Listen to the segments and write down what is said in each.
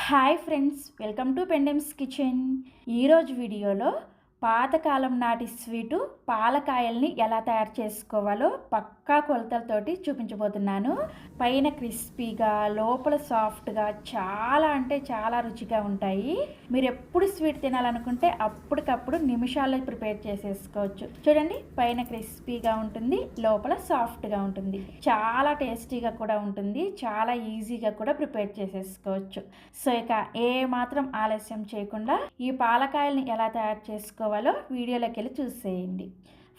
Hi friends, welcome to Pendems kitchen. ఈరోజు వీడియోలో పాతకాలం నాటి స్వీటు పాలకాయల్ని ఎలా తయారు చేసుకోవాలో పక్కా కొలతలతోటి చూపించబోతున్నాను. పైన క్రిస్పీగా, లోపల సాఫ్ట్గా, చాలా అంటే చాలా రుచిగా ఉంటాయి. మీరు ఎప్పుడు స్వీట్ తినాలనుకుంటే అప్పటికప్పుడు నిమిషాల్లో ప్రిపేర్ చేసేసుకోవచ్చు. చూడండి, పైన క్రిస్పీగా ఉంటుంది, లోపల సాఫ్ట్గా ఉంటుంది, చాలా టేస్టీగా కూడా ఉంటుంది, చాలా ఈజీగా కూడా ప్రిపేర్ చేసేసుకోవచ్చు. సో ఇక ఏ మాత్రం ఆలస్యం చేయకుండా ఈ పాలకాయల్ని ఎలా తయారు చేసుకోవాలో వీడియోలోకి వెళ్ళి చూసేయండి.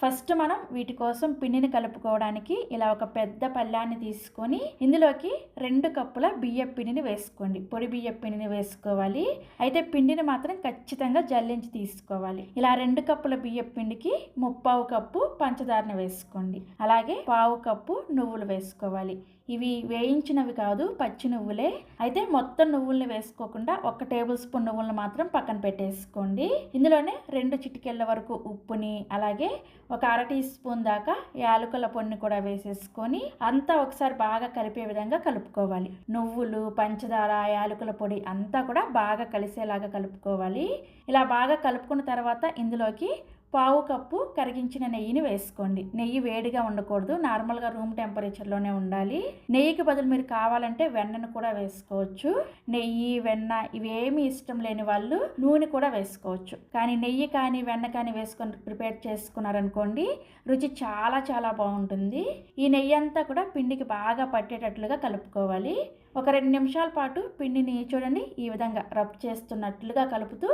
ఫస్ట్ మనం వీటి కోసం పిండిని కలుపుకోవడానికి ఇలా ఒక పెద్ద పళ్ళాన్ని తీసుకొని ఇందులోకి 2 కప్పుల బియ్యం పిండిని వేసుకోండి. పొడి బియ్యం పిండిని వేసుకోవాలి. అయితే పిండిని మాత్రం ఖచ్చితంగా జల్లించి తీసుకోవాలి. ఇలా 2 కప్పుల బియ్యం పిండికి 3/4 కప్పు పంచదారను వేసుకోండి. అలాగే 1/4 కప్పు నువ్వులు వేసుకోవాలి. ఇవి వేయించినవి కాదు, పచ్చి నువ్వులే. అయితే మొత్తం నువ్వుల్ని వేసుకోకుండా 1 టేబుల్ స్పూన్ నువ్వులను మాత్రం పక్కన పెట్టేసుకోండి. ఇందులోనే 2 చిటికెళ్ళ వరకు ఉప్పుని, అలాగే ఒక 1/2 టీ స్పూన్ దాకా యాలకుల పొడిని కూడా వేసేసుకొని అంతా ఒకసారి బాగా కలిపే విధంగా కలుపుకోవాలి. నువ్వులు, పంచదార, యాలకుల పొడి అంతా కూడా బాగా కలిసేలాగా కలుపుకోవాలి. ఇలా బాగా కలుపుకున్న తర్వాత ఇందులోకి 1/4 కప్పు కరిగించిన నెయ్యిని వేసుకోండి. నెయ్యి వేడిగా ఉండకూడదు, నార్మల్గా రూమ్ టెంపరేచర్లోనే ఉండాలి. నెయ్యికి బదులు మీరు కావాలంటే వెన్నను కూడా వేసుకోవచ్చు. నెయ్యి, వెన్న ఇవేమీ ఇష్టం లేని వాళ్ళు నూనె కూడా వేసుకోవచ్చు. కానీ నెయ్యి కానీ వెన్న కానీ వేసుకొని ప్రిపేర్ చేసుకున్నారనుకోండి, రుచి చాలా చాలా బాగుంటుంది. ఈ నెయ్యి అంతా కూడా పిండికి బాగా పట్టేటట్లుగా కలుపుకోవాలి. ఒక 2 నిమిషాల పాటు పిండిని చూడండి ఈ విధంగా రబ్ చేస్తున్నట్లుగా కలుపుతూ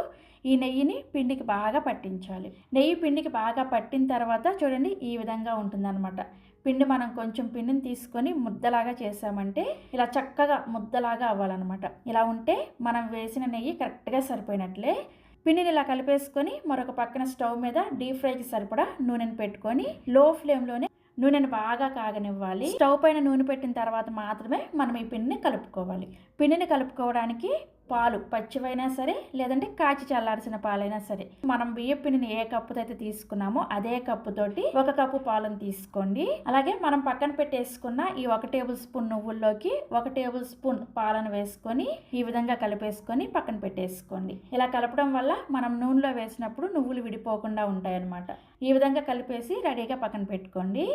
ఈ నెయ్యిని పిండికి బాగా పట్టించాలి. నెయ్యి పిండికి బాగా పట్టిన తర్వాత చూడండి ఈ విధంగా ఉంటుందన్నమాట. మనం కొంచెం పిండిని తీసుకొని ముద్దలాగా చేసామంటే ఇలా చక్కగా ముద్దలాగా అవ్వాలన్నమాట. ఇలా ఉంటే మనం వేసిన నెయ్యి కరెక్ట్గా సరిపోయినట్లే. పిండిని ఇలా కలిపేసుకొని మరొక పక్కన స్టవ్ మీద డీప్ ఫ్రైకి సరిపడా నూనెను పెట్టుకొని లో ఫ్లేమ్లోనే నూనెను బాగా కాగనివ్వాలి. స్టవ్ పైన నూనె పెట్టిన తర్వాత మాత్రమే మనం ఈ పిండిని కలుపుకోవాలి. పిండిని కలుపుకోవడానికి పాలు పచ్చివైనా సరే, లేదంటే కాచి చల్లార్చిన పాలైనా సరే, మనం బియ్యం పిండిని ఏ కప్పుతో అయితే తీసుకున్నామో అదే కప్పుతోటి 1 కప్పు పాలను తీసుకోండి. అలాగే మనం పక్కన పెట్టేసుకున్న ఈ 1 టేబుల్ స్పూన్ నువ్వుల్లోకి 1 టేబుల్ స్పూన్ పాలను వేసుకొని ఈ విధంగా కలిపేసుకొని పక్కన పెట్టేసుకోండి. ఇలా కలపడం వల్ల మనం నూనెలో వేసినప్పుడు నువ్వులు విడిపోకుండా ఉంటాయి అన్నమాట. ఈ విధంగా కలిపేసి రెడీగా పక్కన పెట్టుకోండి.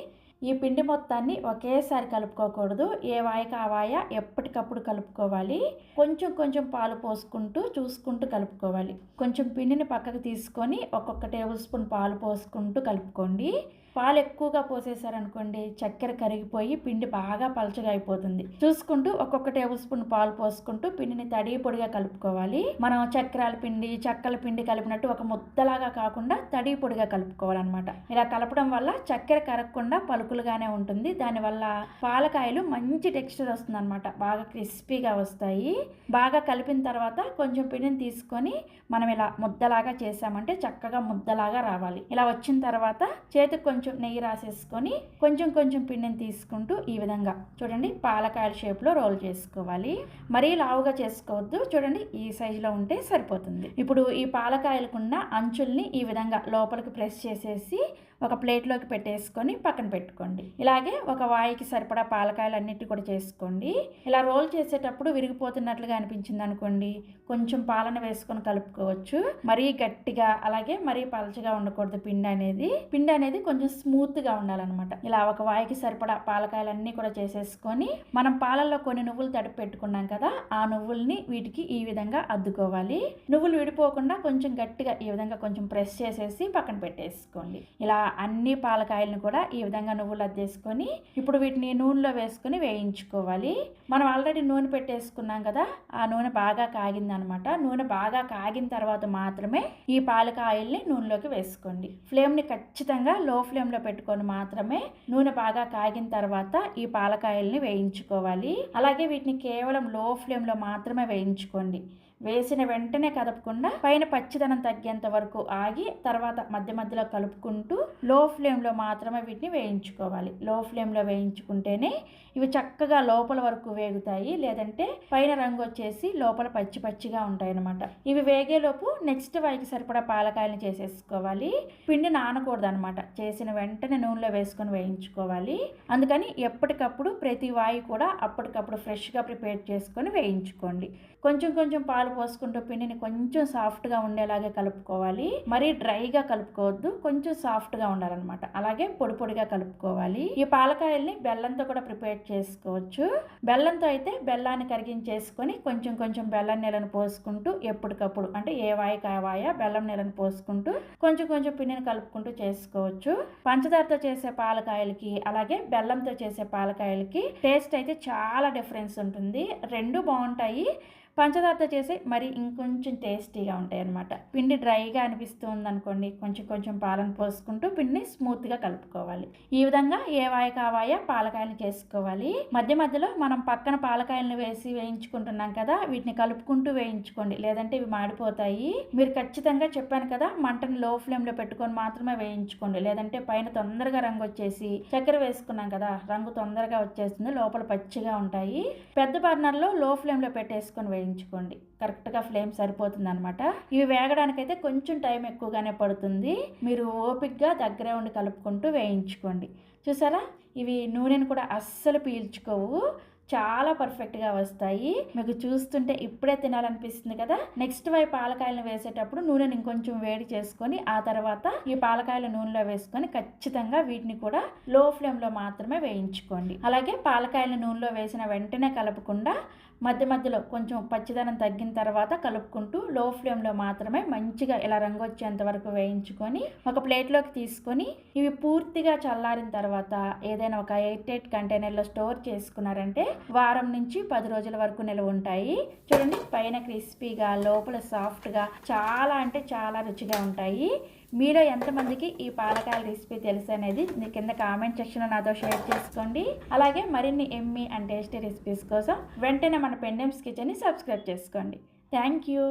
ఈ పిండి మొత్తాన్ని ఒకేసారి కలుపుకోకూడదు, ఏ వాయికి ఆ వాయ ఎప్పటికప్పుడు కలుపుకోవాలి. కొంచెం కొంచెం పాలు పోసుకుంటూ చూసుకుంటూ కలుపుకోవాలి. కొంచెం పిండిని పక్కకు తీసుకొని ఒక్కొక్క టేబుల్ స్పూన్ పాలు పోసుకుంటూ కలుపుకోండి. పాలు ఎక్కువగా పోసేసారనుకోండి, చక్కెర కరిగిపోయి పిండి బాగా పలచగా అయిపోతుంది. చూసుకుంటూ ఒక్కొక్క టేబుల్ స్పూన్ పాలు పోసుకుంటూ పిండిని తడి పొడిగా కలుపుకోవాలి. మనం చక్రాల పిండి, చక్కల పిండి కలిపినట్టు ఒక ముద్దలాగా కాకుండా తడి పొడిగా కలుపుకోవాలన్నమాట. ఇలా కలపడం వల్ల చక్కెర కరగకుండా పలుకులుగానే ఉంటుంది. దానివల్ల పాలకాయలు మంచి టెక్స్చర్ వస్తుంది అనమాట, బాగా క్రిస్పీగా వస్తాయి. బాగా కలిపిన తర్వాత కొంచెం పిండిని తీసుకొని మనం ఇలా ముద్దలాగా చేసామంటే చక్కగా ముద్దలాగా రావాలి. ఇలా వచ్చిన తర్వాత చేతికి కొంచెం నెయ్యి రాసేసుకొని కొంచెం కొంచెం పిండిని తీసుకుంటూ ఈ విధంగా చూడండి పాలకాయల షేప్లో రోల్ చేసుకోవాలి. మరీ లావుగా చేసుకోవద్దు, చూడండి ఈ సైజులో ఉంటే సరిపోతుంది. ఇప్పుడు ఈ పాలకాయలకున్న అంచుల్ని ఈ విధంగా లోపలికి ప్రెస్ చేసేసి ఒక ప్లేట్లోకి పెట్టేసుకొని పక్కన పెట్టుకోండి. ఇలాగే ఒక వాయికి సరిపడా పాలకాయలు అన్నిటి కూడా చేసుకోండి. ఇలా రోల్ చేసేటప్పుడు విరిగిపోతున్నట్లుగా అనిపించింది అనుకోండి, కొంచెం పాలన వేసుకొని కలుపుకోవచ్చు. మరీ గట్టిగా అలాగే మరీ పలచగా ఉండకూడదు. పిండి అనేది కొంచెం స్మూత్గా ఉండాలన్నమాట. ఇలా ఒక వాయికి సరిపడా పాలకాయలన్నీ కూడా చేసేసుకొని మనం పాలల్లో కొన్ని నువ్వులు తడిపి పెట్టుకున్నాం కదా, ఆ నువ్వుల్ని వీటికి ఈ విధంగా అద్దుకోవాలి. నువ్వులు విడిపోకుండా కొంచెం గట్టిగా ఈ విధంగా కొంచెం ప్రెస్ చేసేసి పక్కన పెట్టేసుకోండి. ఇలా అన్ని పాలకాయలను కూడా ఈ విధంగా నువ్వులు అద్దేసుకొని ఇప్పుడు వీటిని నూనెలో వేసుకొని వేయించుకోవాలి. మనం ఆల్రెడీ నూనె పెట్టేసుకున్నాం కదా, ఆ నూనె బాగా కాగిందనమాట. నూనె బాగా కాగిన తర్వాత మాత్రమే ఈ పాలకాయల్ని నూనెలోకి వేసుకోండి. ఫ్లేమ్ని ఖచ్చితంగా లో ఫ్లేమ్లో పెట్టుకొని మాత్రమే నూనె బాగా కాగిన తర్వాత ఈ పాలకాయల్ని వేయించుకోవాలి. అలాగే వీటిని కేవలం లో ఫ్లేమ్లో మాత్రమే వేయించుకోండి. వేసిన వెంటనే కదపకుండా పైన పచ్చిదనం తగ్గేంత వరకు ఆగి తర్వాత మధ్య మధ్యలో కలుపుకుంటూ లో ఫ్లేమ్లో మాత్రమే వీటిని వేయించుకోవాలి. లో ఫ్లేమ్లో వేయించుకుంటేనే ఇవి చక్కగా లోపల వరకు వేగుతాయి, లేదంటే పైన రంగు వచ్చేసి లోపల పచ్చి పచ్చిగా ఉంటాయి అన్నమాట. ఇవి వేగేలోపు నెక్స్ట్ వాయికి సరిపడా పాలకాయలను చేసేసుకోవాలి. పిండి నానకూడదు అనమాట, చేసిన వెంటనే నూనెలో వేసుకొని వేయించుకోవాలి. అందుకని ఎప్పటికప్పుడు ప్రతి వాయి కూడా అప్పటికప్పుడు ఫ్రెష్గా ప్రిపేర్ చేసుకొని వేయించుకోండి. కొంచెం కొంచెం పాలు పోసుకుంటూ పిండిని కొంచెం సాఫ్ట్గా ఉండేలాగే కలుపుకోవాలి. మరీ డ్రైగా కలుపుకోవద్దు, కొంచెం సాఫ్ట్గా ఉండాలన్నమాట. అలాగే పొడి పొడిగా కలుపుకోవాలి. ఈ పాలకాయల్ని బెల్లంతో కూడా ప్రిపేర్ చేసుకోవచ్చు. బెల్లంతో అయితే బెల్లాన్ని కరిగించేసుకొని కొంచెం కొంచెం బెల్లం నీళ్ళను పోసుకుంటూ ఎప్పటికప్పుడు అంటే ఏ వాయికి ఆ వాయ బెల్లం నీళ్ళను పోసుకుంటూ కొంచెం కొంచెం పిండిని కలుపుకుంటూ చేసుకోవచ్చు. పంచదారతో చేసే పాలకాయలకి అలాగే బెల్లంతో చేసే పాలకాయలకి టేస్ట్ అయితే చాలా డిఫరెన్స్ ఉంటుంది. రెండు బాగుంటాయి. పంచదారతో చేసి మరి ఇంకొంచెం టేస్టీగా ఉంటాయి అన్నమాట. పిండి డ్రైగా అనిపిస్తుంది అనుకోండి, కొంచెం కొంచెం పాలను పోసుకుంటూ పిండిని స్మూత్గా కలుపుకోవాలి. ఈ విధంగా ఏ వాయ కావాయ పాలకాయలు చేసుకోవాలి. మధ్య మధ్యలో మనం పక్కన పాలకాయలను వేసి వేయించుకుంటున్నాం కదా, వీటిని కలుపుకుంటూ వేయించుకోండి, లేదంటే ఇవి మాడిపోతాయి. మీరు ఖచ్చితంగా చెప్పాను కదా, మంటని లో ఫ్లేమ్లో పెట్టుకొని మాత్రమే వేయించుకోండి, లేదంటే పైన తొందరగా రంగు వచ్చేసి చక్కెర వేసుకున్నాం కదా, రంగు తొందరగా వచ్చేస్తుంది, లోపల పచ్చిగా ఉంటాయి. పెద్ద బర్నర్లో లో ఫ్లేమ్లో పెట్టేసుకొని వేయించుకోండి, కరెక్ట్గా ఫ్లేమ్ సరిపోతుంది అనమాట. ఇవి వేగడానికైతే కొంచెం టైం ఎక్కువగానే పడుతుంది. మీరు ఓపిక్గా దగ్గరే ఉండి కలుపుకుంటూ వేయించుకోండి. చూసారా, ఇవి నూనెను కూడా అస్సలు పీల్చుకోవు, చాలా పర్ఫెక్ట్గా వస్తాయి. మీకు చూస్తుంటే ఇప్పుడే తినాలనిపిస్తుంది కదా. నెక్స్ట్ వైపు పాలకాయలను వేసేటప్పుడు నూనెని ఇంకొంచెం వేడి చేసుకొని ఆ తర్వాత ఈ పాలకాయల నూనెలో వేసుకొని ఖచ్చితంగా వీటిని కూడా లో ఫ్లేమ్లో మాత్రమే వేయించుకోండి. అలాగే పాలకాయల నూనెలో వేసిన వెంటనే కలపకుండా మధ్య మధ్యలో కొంచెం పచ్చిదనం తగ్గిన తర్వాత కలుపుకుంటూ లో ఫ్లేమ్లో మాత్రమే మంచిగా ఇలా రంగు వచ్చేంత వరకు వేయించుకొని ఒక ప్లేట్లోకి తీసుకొని ఇవి పూర్తిగా చల్లారిన తర్వాత ఏదైనా ఒక ఎయిర్ టైట్ కంటైనర్లో స్టోర్ చేసుకున్నారంటే వారం నుంచి 10 రోజుల వరకు నిల్వ ఉంటాయి. చూడండి, పైన క్రిస్పీగా లోపల సాఫ్ట్గా చాలా అంటే చాలా రుచిగా ఉంటాయి. మీలో ఎంతమందికి ఈ పాలకాయల రెసిపీ తెలుసు అనేది కింద కామెంట్ సెక్షన్లో నాతో షేర్ చేసుకోండి. అలాగే మరిన్ని ఎమ్మీ అండ్ టేస్టీ రెసిపీస్ కోసం వెంటనే మన పెండెమ్స్ కిచెన్ని సబ్స్క్రైబ్ చేసుకోండి. Thank you.